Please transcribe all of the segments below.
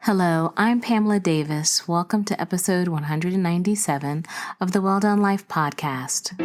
Hello, I'm Pamela Davis. Welcome to episode 197 of the Well Done Life podcast.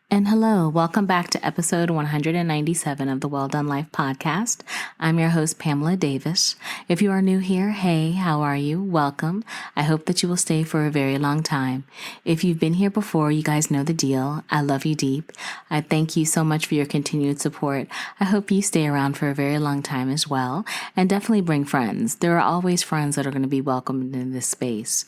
And hello, welcome back to episode 197 of the Well Done Life podcast. I'm your host, Pamela Davis. If you are new here, hey, how are you? Welcome. I hope that you will stay for a very long time. If you've been here before, you guys know the deal. I love you deep. I thank you so much for your continued support. I hope you stay around for a very long time as well. And definitely bring friends. There are always friends that are going to be welcomed in this space.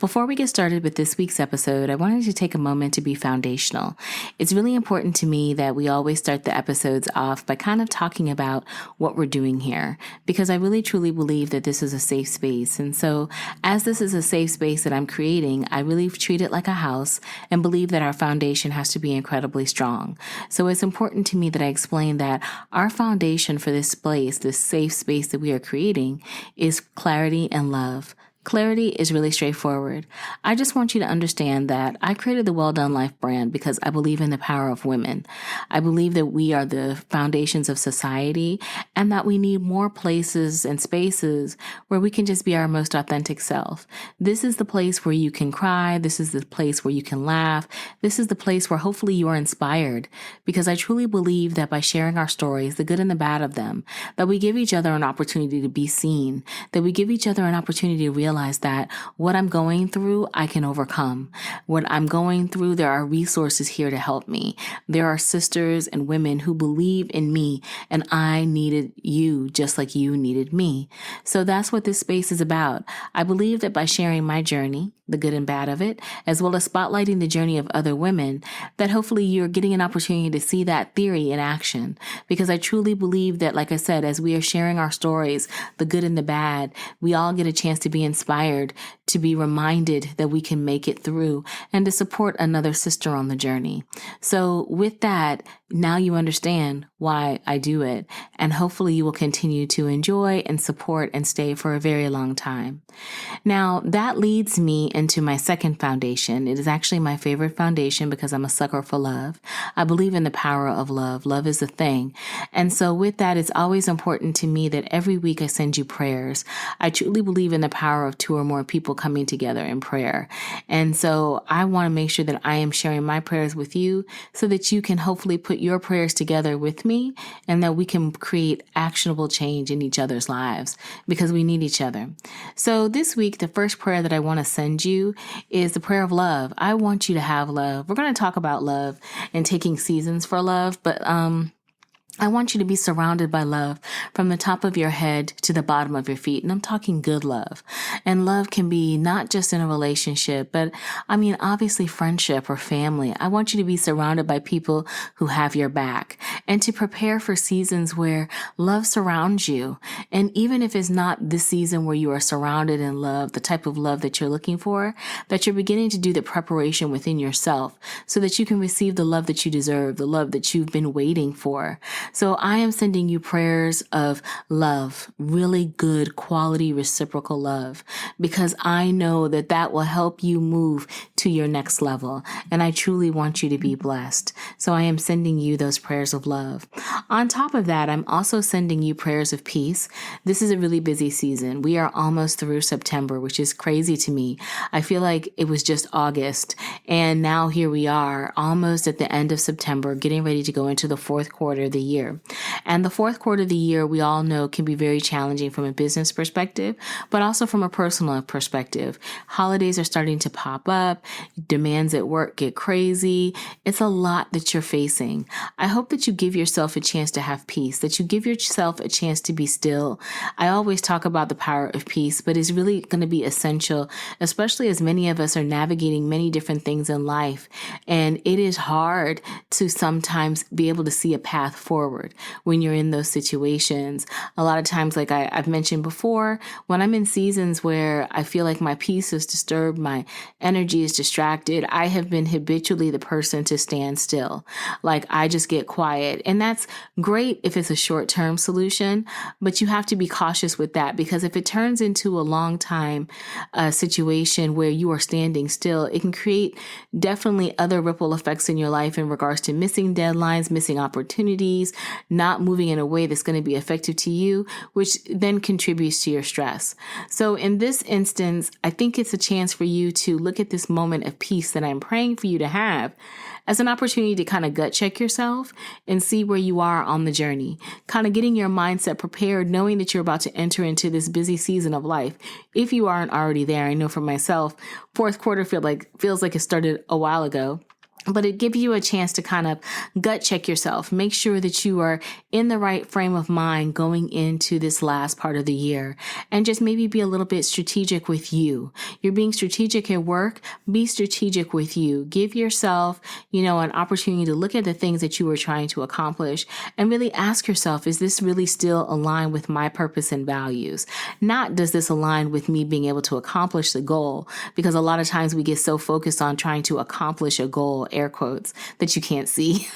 Before we get started with this week's episode, I wanted to take a moment to be foundational. It's really important to me that we always start the episodes off by kind of talking about what we're doing here, because I really truly believe that this is a safe space. And so as this is a safe space that I'm creating, I really treat it like a house and believe that our foundation has to be incredibly strong. So it's important to me that I explain that our foundation for this place, this safe space that we are creating, is clarity and love. Clarity is really straightforward. I just want you to understand that I created the Well Done Life brand because I believe in the power of women. I believe that we are the foundations of society and that we need more places and spaces where we can just be our most authentic self. This is the place where you can cry. This is the place where you can laugh. This is the place where hopefully you are inspired, because I truly believe that by sharing our stories, the good and the bad of them, that we give each other an opportunity to be seen, that we give each other an opportunity to realize that what I'm going through, I can overcome. What I'm going through, there are resources here to help me. There are sisters and women who believe in me, and I needed you just like you needed me. So that's what this space is about. I believe that by sharing my journey, the good and bad of it, as well as spotlighting the journey of other women, that hopefully you're getting an opportunity to see that theory in action. Because I truly believe that, like I said, as we are sharing our stories, the good and the bad, we all get a chance to be inspired, to be reminded that we can make it through, and to support another sister on the journey. So with that, now you understand why I do it, and hopefully you will continue to enjoy and support and stay for a very long time. Now, that leads me into my second foundation. It is actually my favorite foundation because I'm a sucker for love. I believe in the power of love. Love is a thing. And so with that, it's always important to me that every week I send you prayers. I truly believe in the power of two or more people coming together in prayer. And so I want to make sure that I am sharing my prayers with you so that you can hopefully put your prayers together with me and that we can create actionable change in each other's lives, because we need each other. So this week, the first prayer that I want to send you is the prayer of love. I want you to have love. We're going to talk about love and taking seasons for love, but I want you to be surrounded by love from the top of your head to the bottom of your feet. And I'm talking good love. And love can be not just in a relationship, but obviously friendship or family. I want you to be surrounded by people who have your back and to prepare for seasons where love surrounds you. And even if it's not the season where you are surrounded in love, the type of love that you're looking for, that you're beginning to do the preparation within yourself so that you can receive the love that you deserve, the love that you've been waiting for. So I am sending you prayers of love, really good quality reciprocal love, because I know that that will help you move to your next level. And I truly want you to be blessed. So I am sending you those prayers of love. On top of that, I'm also sending you prayers of peace. This is a really busy season. We are almost through September, which is crazy to me. I feel like it was just August. And now here we are almost at the end of September, getting ready to go into the fourth quarter of the year. And the fourth quarter of the year, we all know, can be very challenging from a business perspective, but also from a personal perspective. Holidays are starting to pop up. Demands at work get crazy. It's a lot that you're facing. I hope that you give yourself a chance to have peace, that you give yourself a chance to be still. I always talk about the power of peace, but it's really going to be essential, especially as many of us are navigating many different things in life. And it is hard to sometimes be able to see a path forward forward when you're in those situations. A lot of times, like I've mentioned before, when I'm in seasons where I feel like my peace is disturbed, my energy is distracted, I have been habitually the person to stand still. Like I just get quiet. And that's great if it's a short-term solution, but you have to be cautious with that, because if it turns into a long time situation where you are standing still, it can create definitely other ripple effects in your life in regards to missing deadlines, missing opportunities, not moving in a way that's going to be effective to you, which then contributes to your stress. So in this instance, I think it's a chance for you to look at this moment of peace that I'm praying for you to have as an opportunity to kind of gut check yourself and see where you are on the journey, kind of getting your mindset prepared, knowing that you're about to enter into this busy season of life. If you aren't already there, I know for myself, fourth quarter feels like it started a while ago. But it gives you a chance to kind of gut check yourself. Make sure that you are in the right frame of mind going into this last part of the year, and just maybe be a little bit strategic with you. You're being strategic at work. Be strategic with you. Give yourself, an opportunity to look at the things that you were trying to accomplish and really ask yourself, is this really still aligned with my purpose and values? Not does this align with me being able to accomplish the goal? Because a lot of times we get so focused on trying to accomplish a goal, air quotes, that you can't see,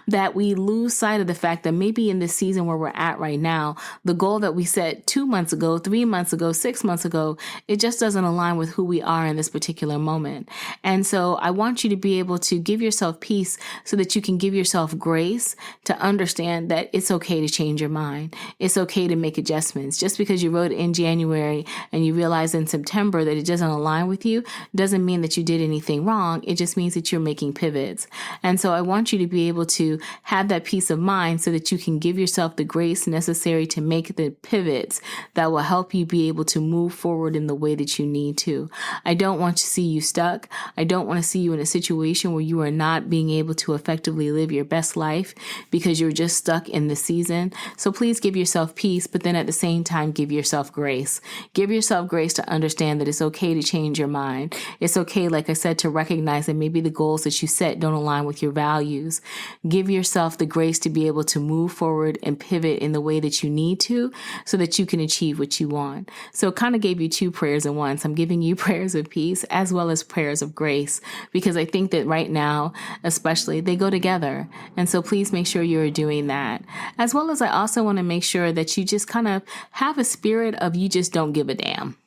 that we lose sight of the fact that maybe in this season where we're at right now, the goal that we set 2 months ago, 3 months ago, 6 months ago, it just doesn't align with who we are in this particular moment. And so I want you to be able to give yourself peace so that you can give yourself grace to understand that it's okay to change your mind. It's okay to make adjustments. Just because you wrote it in January and you realize in September that it doesn't align with you doesn't mean that you did anything wrong. It just means that you're making pivots. And so I want you to be able to have that peace of mind so that you can give yourself the grace necessary to make the pivots that will help you be able to move forward in the way that you need to. I don't want to see you stuck. I don't want to see you in a situation where you are not being able to effectively live your best life because you're just stuck in the season. So please give yourself peace, but then at the same time, give yourself grace. Give yourself grace to understand that it's okay to change your mind. It's okay, like I said, to recognize that maybe the goals that you set don't align with your values. Give yourself the grace to be able to move forward and pivot in the way that you need to so that you can achieve what you want. So it kind of gave you two prayers at once. I'm giving you prayers of peace as well as prayers of grace, because I think that right now, especially, they go together. And so please make sure you're doing that. As well as I also want to make sure that you just kind of have a spirit of you just don't give a damn.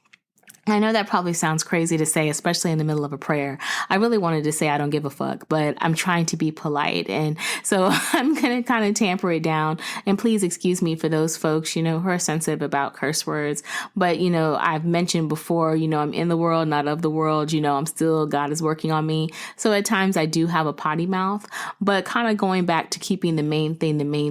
I know that probably sounds crazy to say, especially in the middle of a prayer. I really wanted to say I don't give a fuck, but I'm trying to be polite. And so I'm going to kind of tamper it down. And please excuse me for those folks, who are sensitive about curse words. But, I've mentioned before, I'm in the world, not of the world. I'm still, God is working on me. So at times I do have a potty mouth, but kind of going back to keeping the main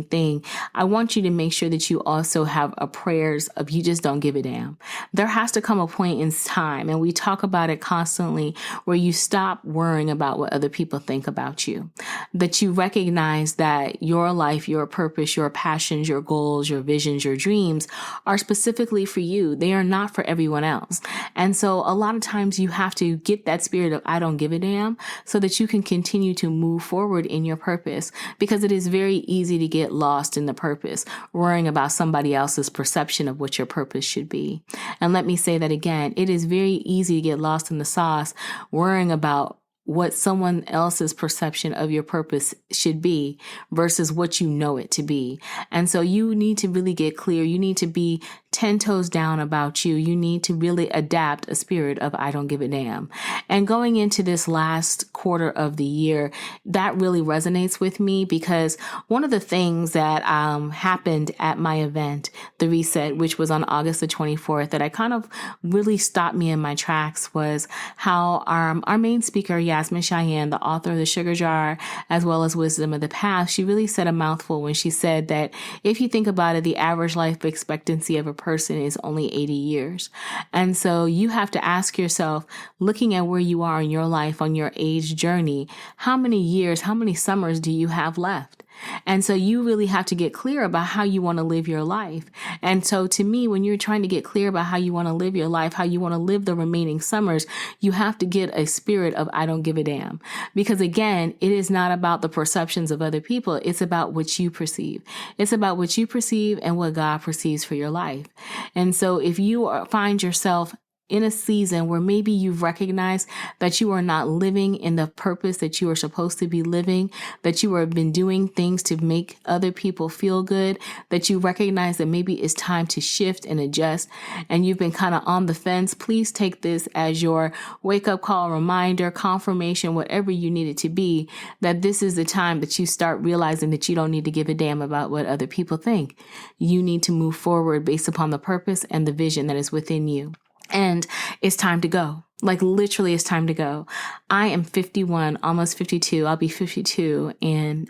thing, I want you to make sure that you also have a prayers of you just don't give a damn. There has to come a point in time, and we talk about it constantly, where you stop worrying about what other people think about you, that you recognize that your life, your purpose, your passions, your goals, your visions, your dreams are specifically for you. They are not for everyone else. And so a lot of times you have to get that spirit of I don't give a damn so that you can continue to move forward in your purpose, because it is very easy to get lost in the purpose, worrying about somebody else's perception of what your purpose should be. And let me say that again. It is very easy to get lost in the sauce, worrying about what someone else's perception of your purpose should be versus what you know it to be. And so you need to really get clear. You need to be 10 toes down about you. You need to really adapt a spirit of I don't give a damn. And going into this last quarter of the year, that really resonates with me, because one of the things that happened at my event, The Reset, which was on August the 24th, that I kind of really stopped me in my tracks was how our main speaker, Yasmin Cheyenne, the author of The Sugar Jar, as well as Wisdom of the Past, she really said a mouthful when she said that if you think about it, the average life expectancy of a person is only 80 years. And so you have to ask yourself, looking at where you are in your life on your age journey, how many years, how many summers do you have left? And so you really have to get clear about how you want to live your life. And so to me, when you're trying to get clear about how you want to live your life, how you want to live the remaining summers, you have to get a spirit of I don't give a damn. Because again, it is not about the perceptions of other people. It's about what you perceive. It's about what you perceive and what God perceives for your life. And so if you find yourself in a season where maybe you've recognized that you are not living in the purpose that you are supposed to be living, that you have been doing things to make other people feel good, that you recognize that maybe it's time to shift and adjust, and you've been kind of on the fence, please take this as your wake-up call, reminder, confirmation, whatever you need it to be, that this is the time that you start realizing that you don't need to give a damn about what other people think. You need to move forward based upon the purpose and the vision that is within you. And it's time to go. Like literally it's time to go. I am 51, almost 52. I'll be 52 in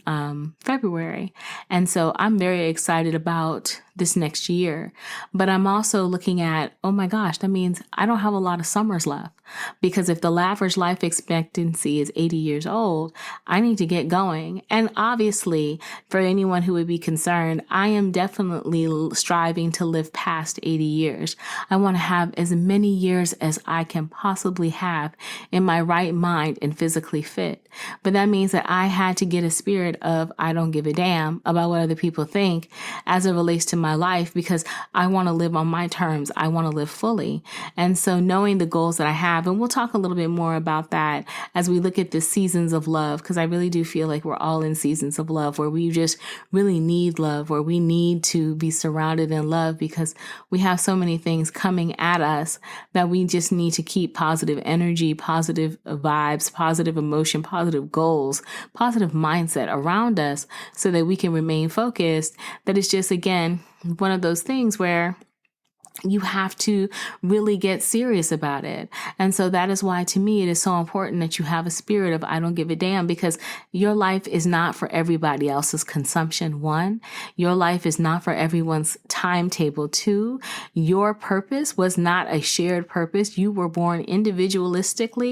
February. And so I'm very excited about this next year. But I'm also looking at, oh my gosh, that means I don't have a lot of summers left. Because if the average life expectancy is 80 years old, I need to get going. And obviously, for anyone who would be concerned, I am definitely striving to live past 80 years. I want to have as many years as I can possibly have in my right mind and physically fit. But that means that I had to get a spirit of I don't give a damn about what other people think as it relates to my life, because I want to live on my terms. I want to live fully. And so knowing the goals that I have, and we'll talk a little bit more about that as we look at the seasons of love, because I really do feel like we're all in seasons of love where we just really need love, where we need to be surrounded in love, because we have so many things coming at us that we just need to keep positive energy, positive vibes, positive emotion, positive goals, positive mindset around us so that we can remain focused. That is just, again, one of those things where you have to really get serious about it. And so that is why, to me, it is so important that you have a spirit of I don't give a damn, because your life is not for everybody else's consumption. One, your life is not for everyone's timetable. Two, your purpose was not a shared purpose. You were born individually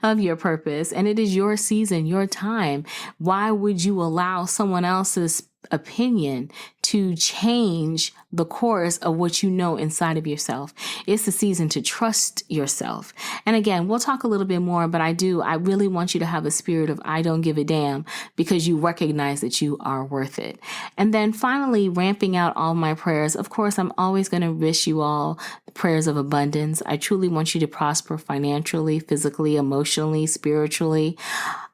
of your purpose, and it is your season, your time. Why would you allow someone else's opinion to change the course of what you know inside of yourself? It's the season to trust yourself. And again, we'll talk a little bit more, but I really want you to have a spirit of I don't give a damn, because you recognize that you are worth it. And then finally, ramping out all my prayers. Of course, I'm always going to wish you all prayers of abundance. I truly want you to prosper financially, physically, emotionally, spiritually.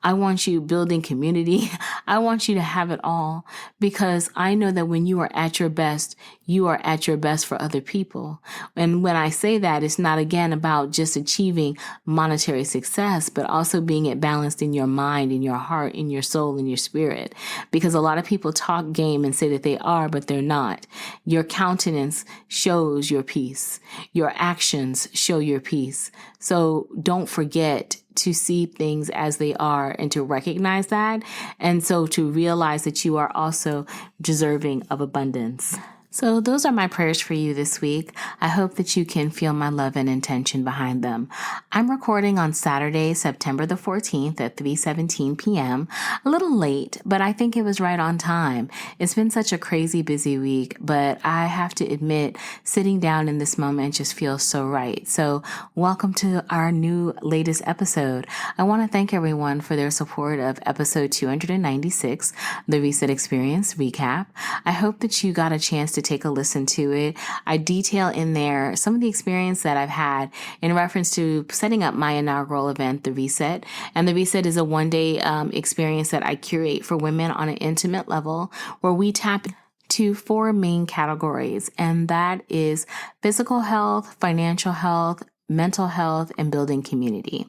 I want you building community. I want you to have it all, because I know that when you are at your best, you are at your best for other people. And when I say that, it's not, again, about just achieving monetary success, but also being balanced in your mind, in your heart, in your soul, in your spirit. Because a lot of people talk game and say that they are, but they're not. Your countenance shows your peace. Your actions show your peace. So don't forget to see things as they are and to recognize that. And so to realize that you are also deserving of abundance. So those are my prayers for you this week. I hope that you can feel my love and intention behind them. I'm recording on Saturday, September the 14th at 3:17 p.m. A little late, but I think it was right on time. It's been such a crazy busy week, but I have to admit, sitting down in this moment just feels so right. So welcome to our new latest episode. I want to thank everyone for their support of episode 296, the Reset Experience Recap. I hope that you got a chance to take a listen to it. I detail in there some of the experience that I've had in reference to setting up my inaugural event, The Reset. And The Reset is a one-day experience that I curate for women on an intimate level, where we tap to 4 main categories, and that is physical health, financial health, mental health, and building community.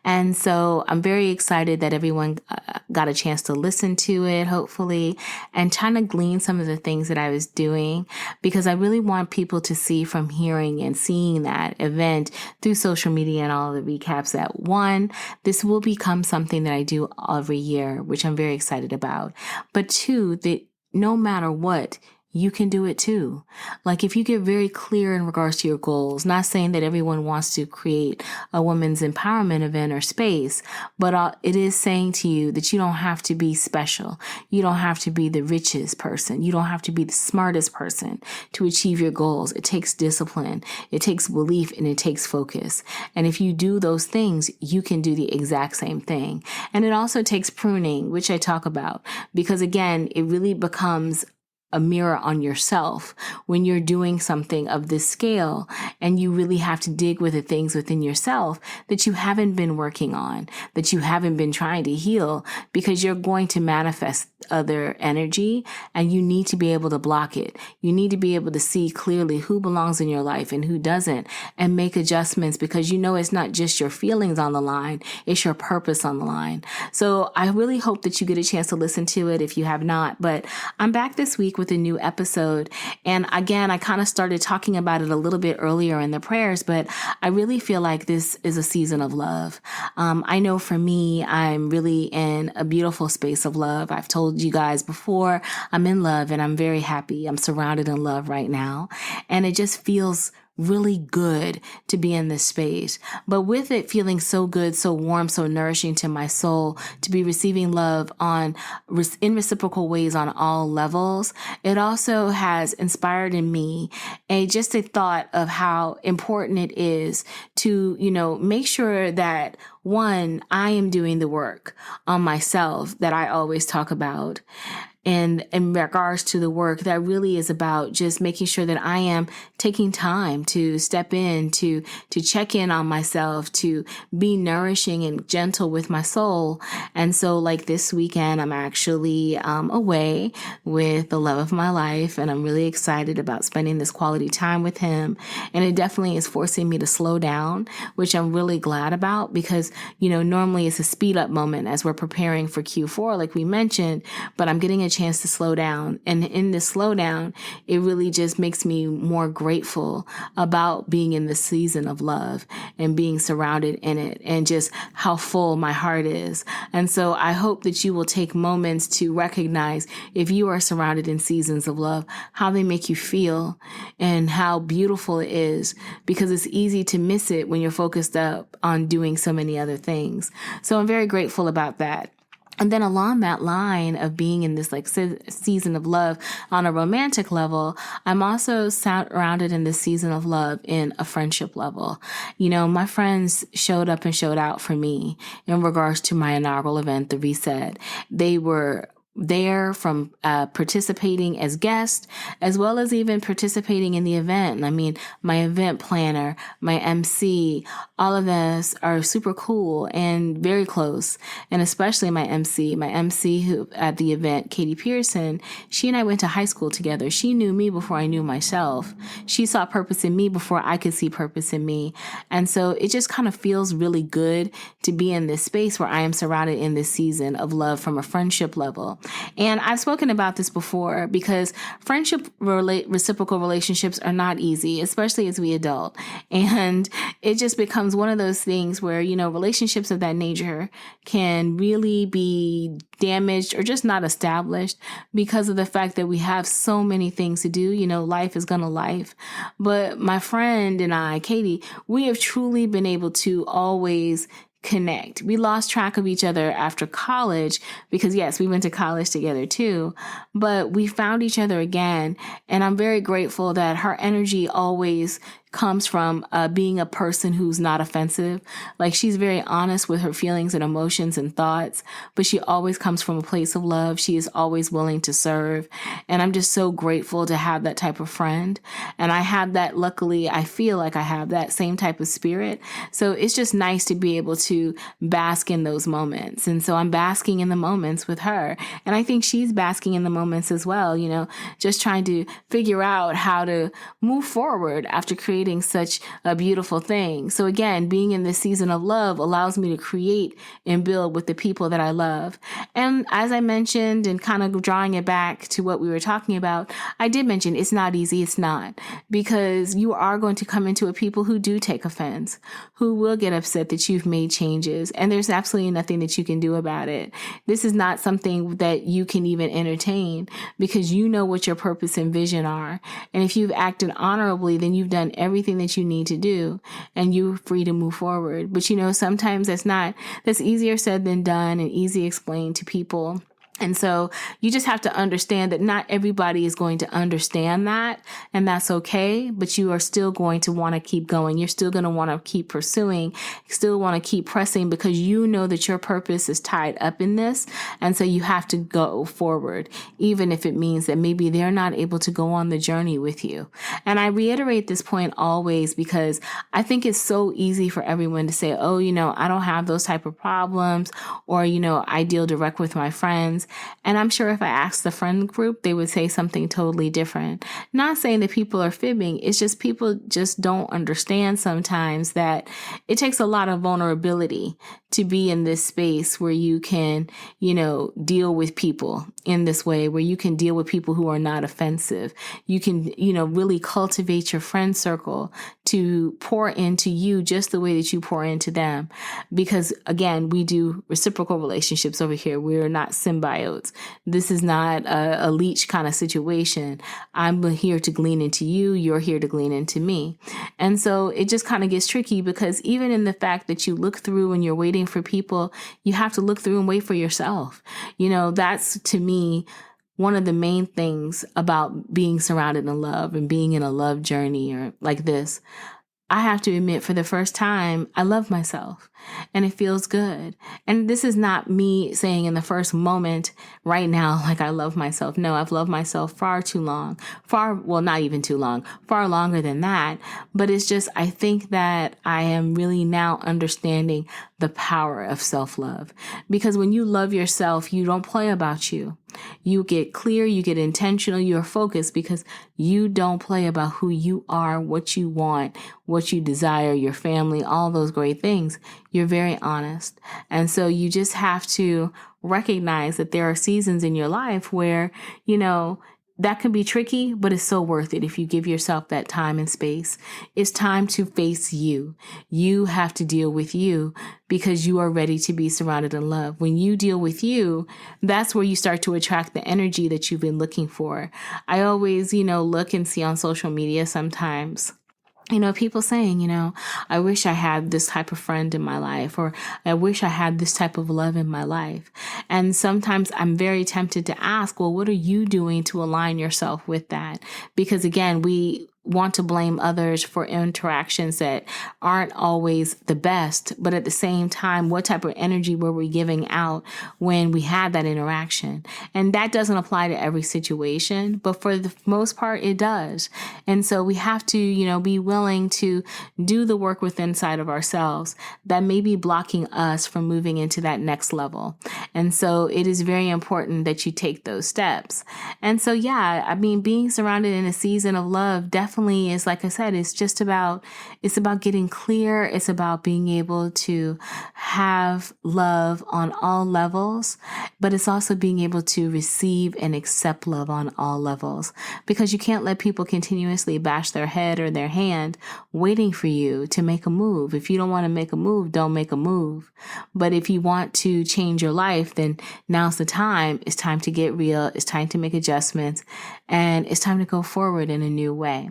And so I'm very excited that everyone got a chance to listen to it, hopefully, and trying to glean some of the things that I was doing, because I really want people to see from hearing and seeing that event through social media and all the recaps that, one, this will become something that I do every year, which I'm very excited about. But two, that no matter what, you can do it too. Like if you get very clear in regards to your goals, not saying that everyone wants to create a women's empowerment event or space, but it is saying to you that you don't have to be special. You don't have to be the richest person. You don't have to be the smartest person to achieve your goals. It takes discipline. It takes belief and it takes focus. And if you do those things, you can do the exact same thing. And it also takes pruning, which I talk about, because again, it really becomes a mirror on yourself when you're doing something of this scale, and you really have to dig with the things within yourself that you haven't been working on, that you haven't been trying to heal, because you're going to manifest other energy and you need to be able to block it. You need to be able to see clearly who belongs in your life and who doesn't, and make adjustments, because you know it's not just your feelings on the line, it's your purpose on the line. So I really hope that you get a chance to listen to it if you have not, but I'm back this week with a new episode. And again, I kind of started talking about it a little bit earlier in the prayers, but I really feel like this is a season of love. I know for me, I'm really in a beautiful space of love. I've told you guys before, I'm in love and I'm very happy. I'm surrounded in love right now. And it just feels really good to be in this space. But with it feeling so good, so warm, so nourishing to my soul, to be receiving love in reciprocal ways on all levels, it also has inspired in me just a thought of how important it is to, make sure that one, I am doing the work on myself that I always talk about. And in regards to the work, that really is about just making sure that I am taking time to step in, to check in on myself, to be nourishing and gentle with my soul. And so like this weekend, I'm actually away with the love of my life, and I'm really excited about spending this quality time with him. And it definitely is forcing me to slow down, which I'm really glad about, because, normally it's a speed up moment as we're preparing for Q4, like we mentioned, but I'm getting a chance to slow down. And in this slowdown, it really just makes me more grateful about being in the season of love and being surrounded in it, and just how full my heart is. And so I hope that you will take moments to recognize, if you are surrounded in seasons of love, how they make you feel and how beautiful it is, because it's easy to miss it when you're focused up on doing so many other things. So I'm very grateful about that. And then along that line of being in this season of love on a romantic level, I'm also surrounded in this season of love in a friendship level. My friends showed up and showed out for me in regards to my inaugural event, The Reset. They were there from participating as guests, as well as even participating in the event. I mean, my event planner, my MC, all of us are super cool and very close. And especially my MC who at the event, Katie Pearson, she and I went to high school together. She knew me before I knew myself. She saw purpose in me before I could see purpose in me. And so it just kind of feels really good to be in this space where I am surrounded in this season of love from a friendship level. And I've spoken about this before, because reciprocal relationships are not easy, especially as we adult. And it just becomes one of those things where, relationships of that nature can really be damaged or just not established because of the fact that we have so many things to do. Life is gonna life. But my friend and I, Katie, we have truly been able to always connect. We lost track of each other after college, because yes, we went to college together too, but we found each other again. And I'm very grateful that her energy always comes from being a person who's not offensive. Like, she's very honest with her feelings and emotions and thoughts, but she always comes from a place of love. She is always willing to serve. And I'm just so grateful to have that type of friend. And I have that, luckily, I feel like I have that same type of spirit. So it's just nice to be able to bask in those moments. And so I'm basking in the moments with her. And I think she's basking in the moments as well, just trying to figure out how to move forward after creating creating such a beautiful thing. So again, being in this season of love allows me to create and build with the people that I love. And as I mentioned, and kind of drawing it back to what we were talking about, I did mention it's not easy. It's not, because you are going to come into a people who do take offense, who will get upset that you've made changes, and there's absolutely nothing that you can do about it. This is not something that you can even entertain, because you know what your purpose and vision are. And if you've acted honorably, then you've done everything that you need to do, and you're free to move forward. But sometimes that's easier said than done, and easy explained to people. And so you just have to understand that not everybody is going to understand that, and that's okay, but you are still going to want to keep going. You're still going to want to keep pursuing, still want to keep pressing, because you know that your purpose is tied up in this. And so you have to go forward, even if it means that maybe they're not able to go on the journey with you. And I reiterate this point always, because I think it's so easy for everyone to say, oh, I don't have those type of problems, or, I deal direct with my friends. And I'm sure if I asked the friend group, they would say something totally different. Not saying that people are fibbing. It's just people just don't understand sometimes that it takes a lot of vulnerability to be in this space where you can, deal with people in this way, where you can deal with people who are not offensive. You can, really cultivate your friend circle to pour into you just the way that you pour into them. Because again, we do reciprocal relationships over here. We're not symbiotes. This is not a leech kind of situation. I'm here to glean into you. You're here to glean into me. And so it just kind of gets tricky, because even in the fact that you look through and you're waiting for people, you have to look through and wait for yourself. That's, to me, one of the main things about being surrounded in love and being in a love journey or like this. I have to admit, for the first time, I love myself, and it feels good. And this is not me saying in the first moment right now, like I love myself. No, I've loved myself far too long, not even too long, far longer than that. But it's just, I think that I am really now understanding the power of self-love, because when you love yourself, you don't play about you. You get clear, you get intentional, you're focused, because you don't play about who you are, what you want, what you desire, your family, all those great things. You're very honest. And so you just have to recognize that there are seasons in your life where, that can be tricky, but it's so worth it if you give yourself that time and space. It's time to face you. You have to deal with you, because you are ready to be surrounded in love. When you deal with you, that's where you start to attract the energy that you've been looking for. I always, look and see on social media sometimes, people saying, I wish I had this type of friend in my life, or I wish I had this type of love in my life. And sometimes I'm very tempted to ask, well, what are you doing to align yourself with that? Because again, we want to blame others for interactions that aren't always the best. But at the same time, what type of energy were we giving out when we had that interaction? And that doesn't apply to every situation, but for the most part, it does. And so we have to, be willing to do the work within inside of ourselves that may be blocking us from moving into that next level. And so it is very important that you take those steps. And so, being surrounded in a season of love definitely is, like I said, it's about getting clear. It's about being able to have love on all levels, but it's also being able to receive and accept love on all levels, because you can't let people continuously bash their head or their hand waiting for you to make a move. If you don't want to make a move, don't make a move. But if you want to change your life, then now's the time. It's time to get real. It's time to make adjustments, and it's time to go forward in a new way.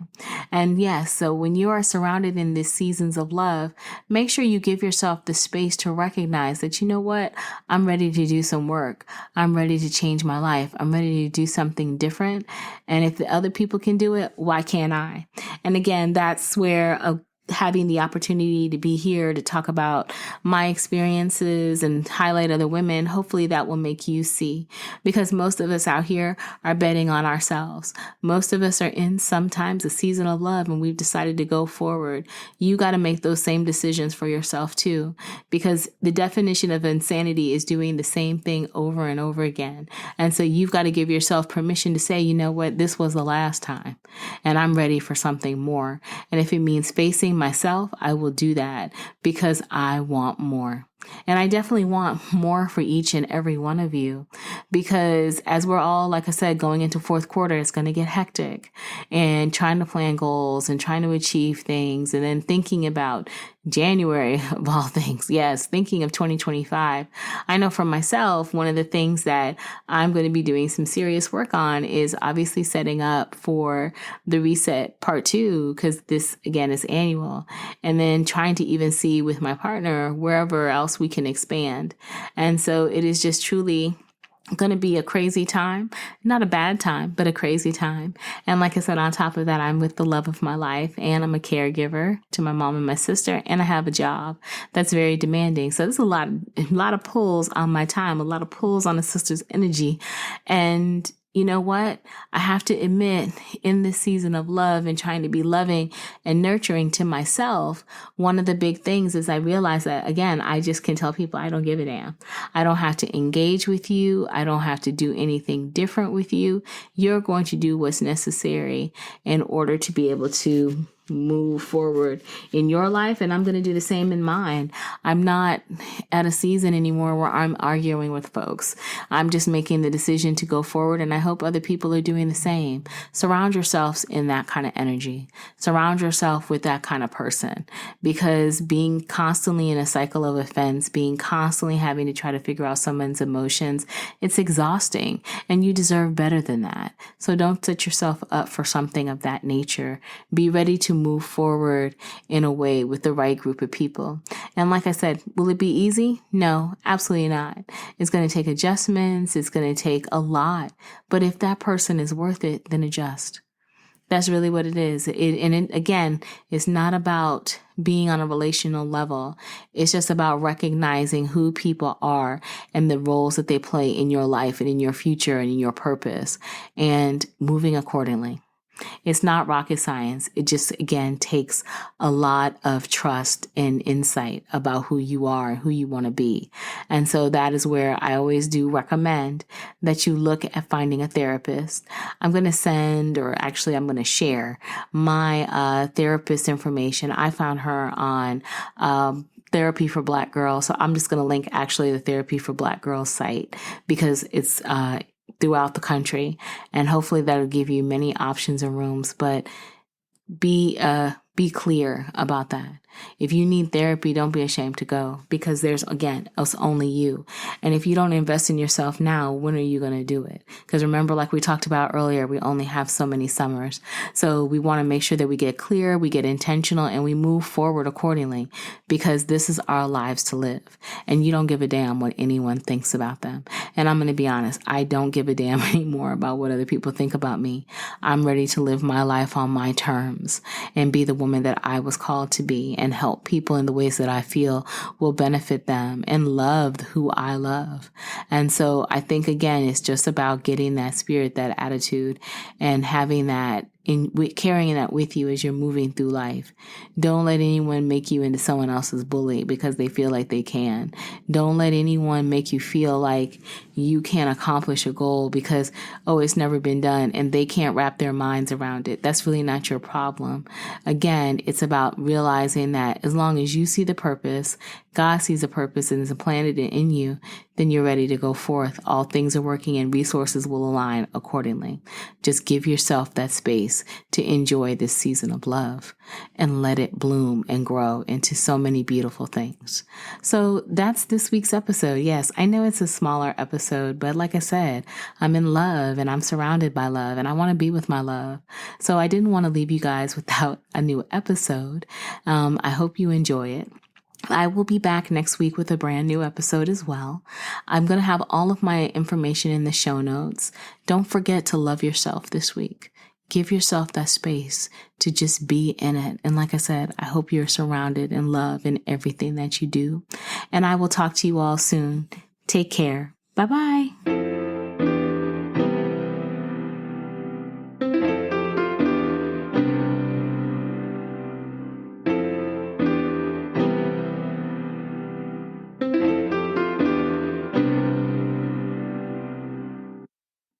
And yes, so when you are surrounded in these seasons of love, make sure you give yourself the space to recognize that, you know what, I'm ready to do some work. I'm ready to change my life. I'm ready to do something different. And if the other people can do it, why can't I? And again, that's where a having the opportunity to be here to talk about my experiences and highlight other women, hopefully that will make you see, because most of us out here are betting on ourselves. Most of us are in sometimes a season of love and we've decided to go forward. You got to make those same decisions for yourself too, because the definition of insanity is doing the same thing over and over again. And so you've got to give yourself permission to say, you know what, this was the last time and I'm ready for something more. And if it means facing myself, I will do that because I want more. And I definitely want more for each and every one of you, because as we're all, like I said, going into fourth quarter, it's going to get hectic and trying to plan goals and trying to achieve things and then thinking about January of all things. Yes, thinking of 2025. I know for myself, one of the things that I'm going to be doing some serious work on is obviously setting up for the Reset Part 2, because this, again, is annual. And then trying to even see with my partner wherever else we can expand. And so it is just truly going to be a crazy time, not a bad time, but a crazy time. And like I said, on top of that, I'm with the love of my life and I'm a caregiver to my mom and my sister, and I have a job that's very demanding. So there's a lot of pulls on my time, a lot of pulls on a sister's energy. And you know what? I have to admit, in this season of love and trying to be loving and nurturing to myself, one of the big things is I realize that, again, I just can tell people I don't give a damn. I don't have to engage with you. I don't have to do anything different with you. You're going to do what's necessary in order to be able to move forward in your life, and I'm going to do the same in mine. I'm not at a season anymore where I'm arguing with folks. I'm just making the decision to go forward, and I hope other people are doing the same. Surround yourselves in that kind of energy. Surround yourself with that kind of person, because being constantly in a cycle of offense, being constantly having to try to figure out someone's emotions, it's exhausting, and you deserve better than that. So don't set yourself up for something of that nature. Be ready to move forward in a way with the right group of people. And like I said, will it be easy? No, absolutely not. It's going to take adjustments. It's going to take a lot. But if that person is worth it, then adjust. That's really what it is. Again, it's not about being on a relational level. It's just about recognizing who people are and the roles that they play in your life and in your future and in your purpose, and moving accordingly. It's not rocket science. It just, again, takes a lot of trust and insight about who you are and who you want to be. And so that is where I always do recommend that you look at finding a therapist. I'm going to I'm going to share my therapist information. I found her on Therapy for Black Girls. So I'm just going to link actually the Therapy for Black Girls site, because it's throughout the country, and hopefully that'll give you many options and rooms. But be clear about that. If you need therapy, don't be ashamed to go, because it's only you. And if you don't invest in yourself now, when are you going to do it? Because remember, like we talked about earlier, we only have so many summers. So we want to make sure that we get clear, we get intentional, and we move forward accordingly, because this is our lives to live. And you don't give a damn what anyone thinks about them. And I'm going to be honest, I don't give a damn anymore about what other people think about me. I'm ready to live my life on my terms and be the woman that I was called to be, and help people in the ways that I feel will benefit them, and love who I love. And so I think, again, it's just about getting that spirit, that attitude, and having that carrying that with you as you're moving through life. Don't let anyone make you into someone else's bully because they feel like they can. Don't let anyone make you feel like you can't accomplish a goal because, it's never been done and they can't wrap their minds around it. That's really not your problem. Again, it's about realizing that as long as you see the purpose, God sees a purpose and has planted it in you, then you're ready to go forth. All things are working and resources will align accordingly. Just give yourself that space to enjoy this season of love and let it bloom and grow into so many beautiful things. So that's this week's episode. Yes, I know it's a smaller episode, but like I said, I'm in love and I'm surrounded by love and I want to be with my love. So I didn't want to leave you guys without a new episode. I hope you enjoy it. I will be back next week with a brand new episode as well. I'm going to have all of my information in the show notes. Don't forget to love yourself this week. give yourself that space to just be in it. And like I said, I hope you're surrounded in love in everything that you do. And I will talk to you all soon. Take care. Bye-bye.